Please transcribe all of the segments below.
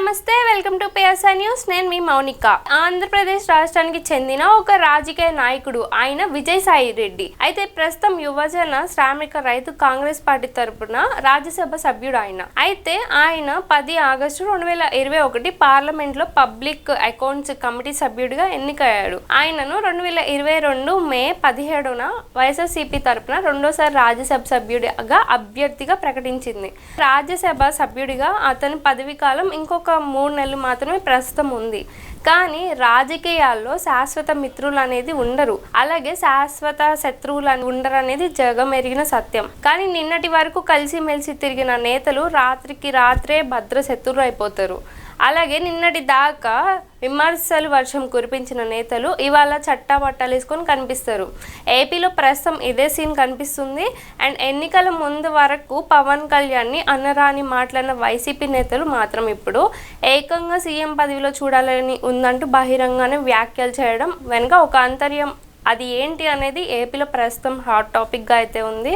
నమస్తే welcome to PSR news. నేను మీ మౌనిక. ఆంధ్రప్రదేశ్ రాష్ట్రానికి చెందిన ఒక రాజకీయ నాయకుడు ఆయన విజయసాయి రెడ్డి. అయితే ప్రస్తుతం యువజన శ్రామిక రైతు కాంగ్రెస్ పార్టీ తరపున రాజ్యసభ సభ్యుడు అయితే ఆయన 10 ఆగస్టు 2021 పార్లమెంట్ లో పబ్లిక్ అకౌంట్స్ కమిటీ సభ్యుడిగా ఎన్నికయ్యాడు. ఆయనను 2022 మే 17న వైఎస్ఆర్సీపీ తరపున రెండోసారి రాజ్యసభ సభ్యుడిగా అభ్యర్థిగా ప్రకటించింది. రాజ్యసభ సభ్యుడిగా అతని పదవి కాలం ఇంకొక 3 నెలలు మాత్రమే ప్రస్తుతం ఉంది. కానీ రాజకీయాల్లో శాశ్వత మిత్రులు అనేది ఉండరు, అలాగే శాశ్వత శత్రువులు ఉండరు అనేది జగమెరిగిన సత్యం. కానీ నిన్నటి వరకు కలిసిమెలిసి తిరిగిన నేతలు రాత్రికి రాత్రే భద్ర శత్రువులు అయిపోతారు. అలాగే నిన్నటి దాకా విమర్శలు వర్షం కురిపించిన నేతలు ఇవాళ చట్టాపట్టాలు వేసుకొని కనిపిస్తారు. ఏపీలో ప్రస్తుతం ఇదే సీన్ కనిపిస్తుంది. అండ్ ఎన్నికల ముందు వరకు పవన్ కళ్యాణ్ని అనరాని మాట్లాడిన వైసీపీ నేతలు మాత్రం ఇప్పుడు ఏకంగా సీఎం పదవిలో చూడాలని ఉందంటూ బహిరంగానే వ్యాఖ్యలు చేయడం వెనుక ఒక అంతర్యం అది ఏంటి అనేది ఏపీలో ప్రస్తుతం హాట్ టాపిక్గా అయితే ఉంది.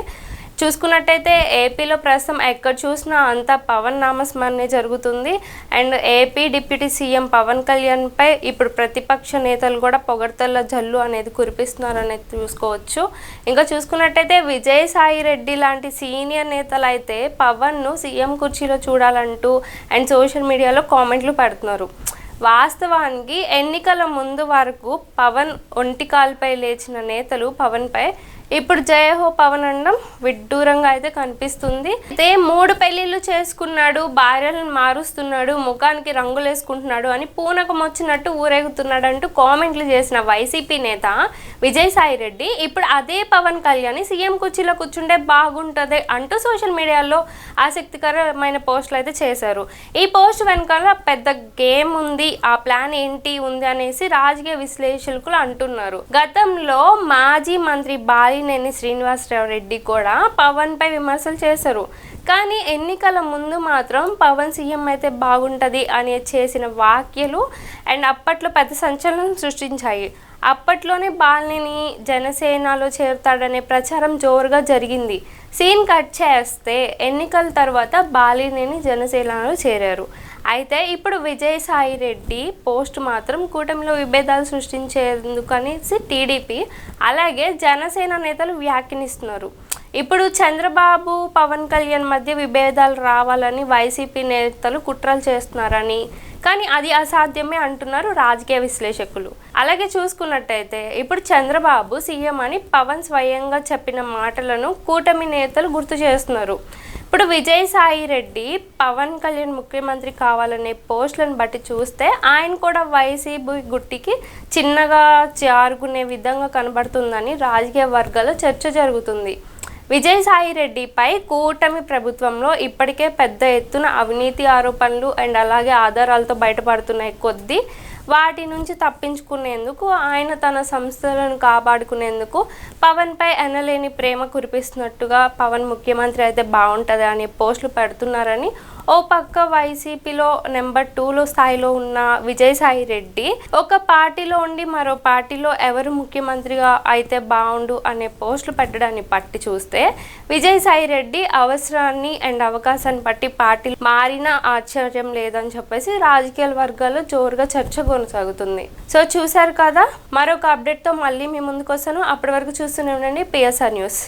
చూసుకున్నట్టయితే ఏపీలో ప్రస్తుతం ఎక్కడ చూసినా అంతా పవన్ నామస్మరణే జరుగుతుంది. And AP deputy CM Pawan కళ్యాణ్పై ఇప్పుడు ప్రతిపక్ష నేతలు కూడా పొగడ్తల జల్లు అనేది కురిపిస్తున్నారు అనేది చూసుకోవచ్చు. ఇంకా చూసుకున్నట్టయితే విజయసాయి రెడ్డి లాంటి సీనియర్ నేతలు అయితే పవన్ను సీఎం కుర్చీలో చూడాలంటూ అండ్ సోషల్ మీడియాలో కామెంట్లు పెడుతున్నారు. వాస్తవానికి ఎన్నికల ముందు వరకు పవన్ ఒంటికాల్పై లేచిన నేతలు పవన్పై ఇప్పుడు జయహో పవన్ అనడం విడ్డూరంగా అయితే కనిపిస్తుంది. అయితే 3 పెళ్లిళ్ళు చేసుకున్నాడు, భార్యలను మారుస్తున్నాడు, ముఖానికి రంగులు వేసుకుంటున్నాడు అని పూనకం వచ్చినట్టు ఊరేగుతున్నాడు అంటూ కామెంట్లు చేసిన వైసీపీ నేత విజయసాయి రెడ్డి ఇప్పుడు అదే పవన్ కళ్యాణ్ సీఎం కుర్చీలో కూర్చుంటే బాగుంటుంది అంటూ సోషల్ మీడియాలో ఆసక్తికరమైన పోస్టులు అయితే చేశారు. ఈ పోస్ట్ వెనకాల పెద్ద గేమ్ ఉంది, ఆ ప్లాన్ ఏంటి ఉంది అనేసి రాజకీయ విశ్లేషకులు అంటున్నారు. గతంలో మాజీ మంత్రి బాలినేని శ్రీనివాసరావు రెడ్డి కూడా పవన్ పై విమర్శలు చేశారు. కానీ ఎన్నికల ముందు మాత్రం పవన్ సీఎం అయితే బాగుంటుంది అని చేసిన వ్యాఖ్యలు అండ్ అప్పట్లో పెద్ద సంచలనం సృష్టించాయి. అప్పట్లోనే బాలినేని జనసేనలో చేరుతాడనే ప్రచారం జోరుగా జరిగింది. సీన్ కట్ చేస్తే ఎన్నికల తర్వాత బాలినేని జనసేనలో చేరారు. అయితే ఇప్పుడు విజయసాయి రెడ్డి పోస్ట్ మాత్రం కూటమిలో విభేదాలు సృష్టించేందుకనేసి టీడీపీ అలాగే జనసేన నేతలు వ్యాఖ్యానిస్తున్నారు. ఇప్పుడు చంద్రబాబు పవన్ కళ్యాణ్ మధ్య విభేదాలు రావాలని వైసీపీ నేతలు కుట్రలు చేస్తున్నారని, కానీ అది అసాధ్యమే అంటున్నారు రాజకీయ విశ్లేషకులు. అలాగే చూసుకున్నట్టయితే ఇప్పుడు చంద్రబాబు సీఎం అని పవన్ స్వయంగా చెప్పిన మాటలను కూటమి నేతలు గుర్తు చేస్తున్నారు. ఇప్పుడు విజయసాయి రెడ్డి పవన్ కళ్యాణ్ ముఖ్యమంత్రి కావాలనే పోస్టులను బట్టి చూస్తే ఆయన కూడా వైసీపీ గుట్టికి చిన్నగా జారుకునే విధంగా కనబడుతుందని రాజకీయ వర్గాల్లో చర్చ జరుగుతుంది. విజయసాయి రెడ్డిపై కూటమి ప్రభుత్వంలో ఇప్పటికే పెద్ద ఎత్తున అవినీతి ఆరోపణలు అండ్ అలాగే ఆధారాలతో బయటపడుతున్నాయి కొద్దీ వాటి నుంచి తప్పించుకునేందుకు ఆయన తన సంస్థలను కాపాడుకునేందుకు పవన్పై ఎనలేని ప్రేమ కురిపిస్తున్నట్టుగా పవన్ ముఖ్యమంత్రి అయితే బాగుంటుంది అనే పోస్టులు పెడుతున్నారని ఓ పక్క వైసీపీలో నెంబర్ 2లో స్థాయిలో ఉన్న విజయసాయి రెడ్డి ఒక పార్టీలో ఉండి మరో పార్టీలో ఎవరు ముఖ్యమంత్రిగా అయితే బాగుండు అనే పోస్టులు పెట్టడాన్ని బట్టి చూస్తే విజయసాయి రెడ్డి అవసరాన్ని అండ్ అవకాశాన్ని బట్టి పార్టీలు మారినా ఆశ్చర్యం లేదని చెప్పేసి రాజకీయ వర్గాల్లో జోరుగా చర్చ కొనసాగుతుంది. సో చూసారు కదా, మరొక అప్డేట్తో మళ్ళీ మీ ముందుకు వస్తాను. అప్పటి వరకు చూస్తూనే ఉండండి పిఎస్ఆర్ న్యూస్.